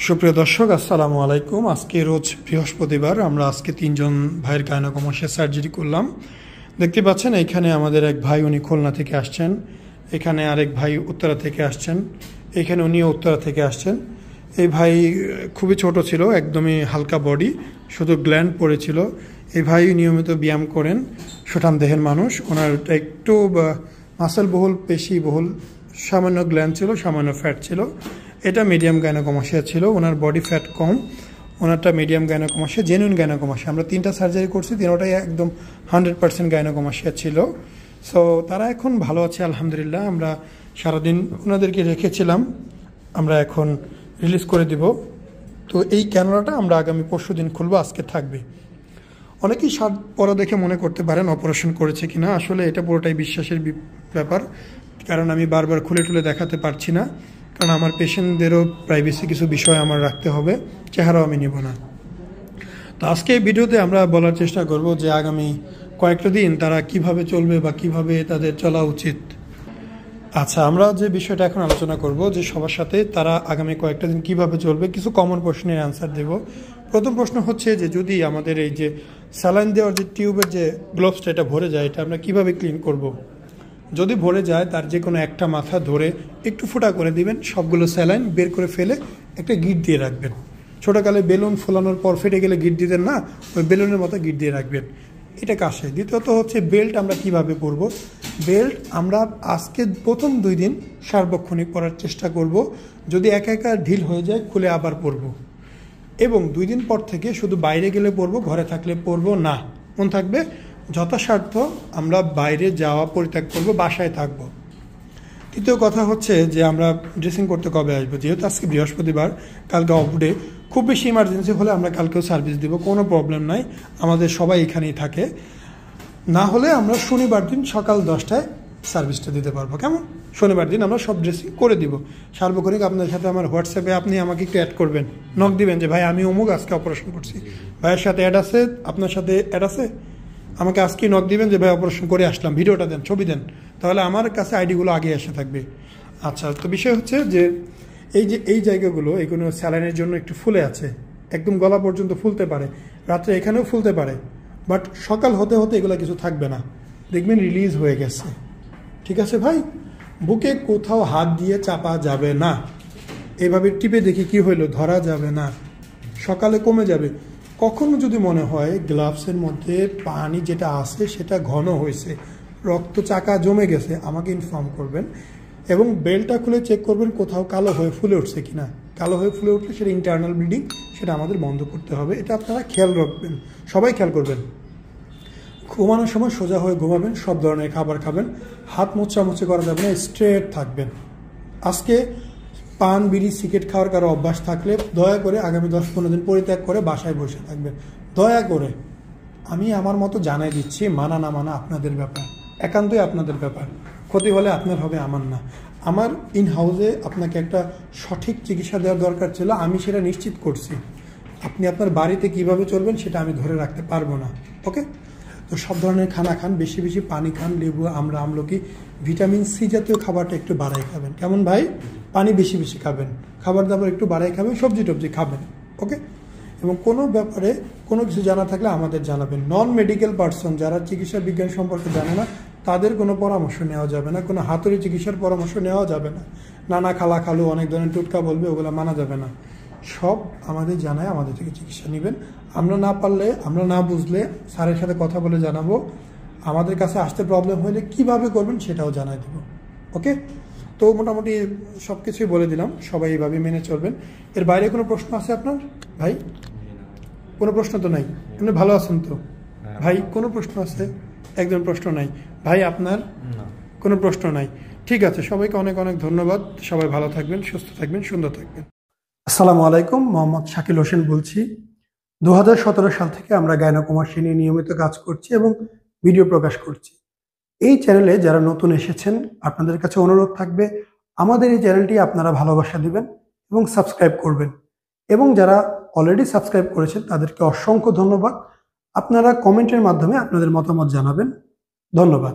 সুপ্রিয় দর্শক, আসসালামু আলাইকুম। আজকে রোজ বৃহস্পতিবার। আমরা আজকে 3জন ভাইয়ের গাইনোকমাস্টিয়া সার্জারি করলাম। দেখতে পাচ্ছেন এখানে আমাদের এক ভাই, উনি খুলনা থেকে আসছেন। এখানে আরেক ভাই উত্তরা থেকে আসছেন। এখানে উনিও উত্তরা থেকে আসছেন। এই ভাই খুবই ছোট ছিল, একদমই হালকা বডি, শুধু গ্ল্যান্ড পড়েছিল। এই ভাই নিয়মিত ব্যায়াম করেন, সুঠাম দেহের মানুষ। ওনার একটু মাসেল বহুল, পেশি বহুল, সামান্য গ্ল্যান্ড ছিল, সামান্য ফ্যাট ছিল। এটা মিডিয়াম গাইনোকমাস্টিয়া ছিল। ওনার বডি ফ্যাট কম, ওনারটা মিডিয়াম গাইনোকমাস্টিয়া, জেনুইন গাইনোকমাস্টিয়া। আমরা 3টা সার্জারি করছি, 3টাই একদম 100% গাইনোকমাস্টিয়া ছিল। সো তারা এখন ভালো আছে আলহামদুলিল্লাহ। আমরা সারাদিন ওনাদেরকে রেখেছিলাম, আমরা এখন রিলিজ করে দিব। তো এই ক্যামেরাটা আমরা আগামী পরশুদিন খুলবো, আজকে থাকবে। অনেকেই শার্ট পরা দেখে মনে করতে পারেন অপারেশন করেছে কিনা। আসলে এটা পুরোটাই বিশ্বাসের ব্যাপার, কারণ আমি বারবার খুলে টুলে দেখাতে পারছি না, কারণ আমার পেশেন্টদেরও প্রাইভেসি কিছু বিষয় আমার রাখতে হবে, চেহারাও আমি নিব না। তো আজকে এই ভিডিওতে আমরা বলার চেষ্টা করব যে আগামী কয়েকটা দিন তারা কিভাবে চলবে বা কিভাবে তাদের চলা উচিত। আচ্ছা, আমরা যে বিষয়টা এখন আলোচনা করব যে সবার সাথে তারা আগামী কয়েকটা দিন কিভাবে চলবে, কিছু কমন প্রশ্নের অ্যান্সার দেব। প্রথম প্রশ্ন হচ্ছে যে যদি আমাদের এই যে স্যালাইন দেওয়ার যে টিউবের যে গ্লোভসটা এটা ভরে যায়, এটা আমরা কিভাবে ক্লিন করব। যদি ভরে যায়, তার যে কোনো একটা মাথা ধরে একটু ফুটা করে দিবেন, সবগুলো স্যালাইন বের করে ফেলে একটা গিট দিয়ে রাখবেন। ছোটোকালে বেলুন ফোলানোর পর ফেটে গেলে গিট দিতেন না, ওই বেলুনের মতো গিট দিয়ে রাখবেন, এটা কাশে। দ্বিতীয়ত হচ্ছে বেল্ট আমরা কিভাবে পরব। বেল্ট আমরা আজকে প্রথম 2 দিন সার্বক্ষণিক পরার চেষ্টা করব। যদি একা একা ঢিল হয়ে যায়, খুলে আবার পরব। এবং 2 দিন পর থেকে শুধু বাইরে গেলে পরব, ঘরে থাকলে পরব না। মন থাকবে, যথাসাধ্য আমরা বাইরে যাওয়া পরিত্যাগ করব, বাসায় থাকব। তৃতীয় কথা হচ্ছে যে আমরা ড্রেসিং করতে কবে আসবো। যেহেতু আজকে বৃহস্পতিবার, কালকে অফ ডে, খুব বেশি ইমার্জেন্সি হলে আমরা কালকেও সার্ভিস দিব, কোনো প্রবলেম নাই। আমাদের সবাই এখানেই থাকে। না হলে আমরা শনিবার দিন সকাল 10টায় সার্ভিসটা দিতে পারবো। কেমন? শনিবার দিন আমরা সব ড্রেসিং করে দিব সার্বক্ষণিক। আপনার সাথে আমার হোয়াটসঅ্যাপে আপনি আমাকে একটু অ্যাড করবেন, নক দিবেন যে ভাই আমি অমুক আজকে অপারেশন করছি, ভাইয়ের সাথে অ্যাড আছে, আপনার সাথে অ্যাড আছে, আমাকে আজকেই নক দিবেন যে ভাই অপারেশন করে আসলাম, ভিডিওটা দেন, ছবি দেন, তাহলে আমার কাছে আইডিগুলো আগে এসে থাকবে। আচ্ছা, তো বিষয় হচ্ছে যে এই জায়গাগুলো এগুলো স্যালাইনের জন্য একটু ফুলে আছে, একদম গলা পর্যন্ত ফুলতে পারে, রাত্রে এখানেও ফুলতে পারে, বাট সকাল হতে হতে এগুলো কিছু থাকবে না, দেখবেন রিলিজ হয়ে গেছে। ঠিক আছে ভাই? বুকে কোথাও হাত দিয়ে চাপা যাবে না, এভাবে টিপে দেখি কি হইলো ধরা যাবে না, সকালে কমে যাবে। কখনো যদি মনে হয় গ্লাভসের মধ্যে পানি যেটা আছে সেটা ঘন হয়েছে, রক্ত চাকা জমে গেছে, আমাকে ইনফর্ম করবেন। এবং বেল্টটা খুলে চেক করবেন কোথাও কালো হয়ে ফুলে উঠছে কিনা। কালো হয়ে ফুলে উঠলে সেটা ইন্টারনাল ব্লিডিং, সেটা আমাদের বন্ধ করতে হবে। এটা আপনারা খেয়াল রাখবেন, সবাই খেয়াল করবেন। ঘুমানোর সময় সোজা হয়ে ঘুমাবেন, সব ধরনের খাবার খাবেন, হাত মোছামুছি করা যাবে না, স্ট্রেট থাকবেন। আজকে পান বিড়ি সিগারেট খাওয়ার কারো অভ্যাস থাকলে দয়া করে আগামী 10-15 দিন পরিত্যাগ করে বাসায় বসে থাকবেন, দয়া করে। আমি আমার মতো জানাই দিচ্ছি, মানা না মানা আপনাদের ব্যাপার, একান্তই আপনাদের ব্যাপার। ক্ষতি হলে আপনার হবে, আমার না। আমার ইন হাউসে আপনাকে একটা সঠিক চিকিৎসা দেওয়ার দরকার ছিল, আমি সেটা নিশ্চিত করছি। আপনি আপনার বাড়িতে কিভাবে চলবেন সেটা আমি ধরে রাখতে পারবো না। ওকে? তো সব ধরনের খানা খান, বেশি বেশি পানি খান, লেবু, আমরা, আমলকি, ভিটামিন সি জাতীয় খাবারটা একটু বাড়াই খাবেন। কেমন ভাই? পানি বেশি বেশি খাবেন, খাবার দাবার একটু বাড়াই খাবেন, সবজি টবজি খাবেন। ওকে? এবং কোনো ব্যাপারে কোনো কিছু জানা থাকলে আমাদের জানাবেন। নন মেডিকেল পার্সন যারা চিকিৎসা বিজ্ঞান সম্পর্কে জানে না, তাদের কোনো পরামর্শ নেওয়া যাবে না, কোনো হাতুড়ি চিকিৎসার পরামর্শ নেওয়া যাবে না। নানা খালা খালু অনেক ধরনের টুটকা বলবে, ওগুলো মানা যাবে না। সব আমাদের জানায় আমাদের থেকে চিকিৎসা নেবেন। আমরা না পারলে, আমরা না বুঝলে স্যারের সাথে কথা বলে জানাবো। আমাদের কাছে আসতে প্রবলেম হলে কিভাবে করবেন সেটাও জানাই দেব। ওকে? তো মোটামুটি সব কিছুই বলে দিলাম, সবাই এইভাবে মেনে চলবেন। এর বাইরে কোনো প্রশ্ন আছে আপনার ভাই? কোনো প্রশ্ন তো নাই? আপনি ভালো আছেন তো ভাই? কোনো প্রশ্ন আছে? একজন প্রশ্ন নাই ভাই আপনার? কোনো প্রশ্ন নাই? ঠিক আছে, সবাইকে অনেক অনেক ধন্যবাদ। সবাই ভালো থাকবেন, সুস্থ থাকবেন, সুন্দর থাকবেন। আসসালামু আলাইকুম, মোহাম্মদ শাকিল হোসেন বলছি। 2017 সাল থেকে আমরা গাইনোকমাস্টিয়া নিয়ে নিয়মিত কাজ করছি এবং ভিডিও প্রকাশ করছি। এই চ্যানেলে যারা নতুন এসেছেন, আপনাদের কাছে অনুরোধ থাকবে আমাদের এই চ্যানেলটি আপনারা ভালোবাসা দিবেন এবং সাবস্ক্রাইব করবেন। এবং যারা অলরেডি সাবস্ক্রাইব করেছেন তাদেরকে অসংখ্য ধন্যবাদ। আপনারা কমেন্টের মাধ্যমে আপনাদের মতামত জানাবেন। ধন্যবাদ।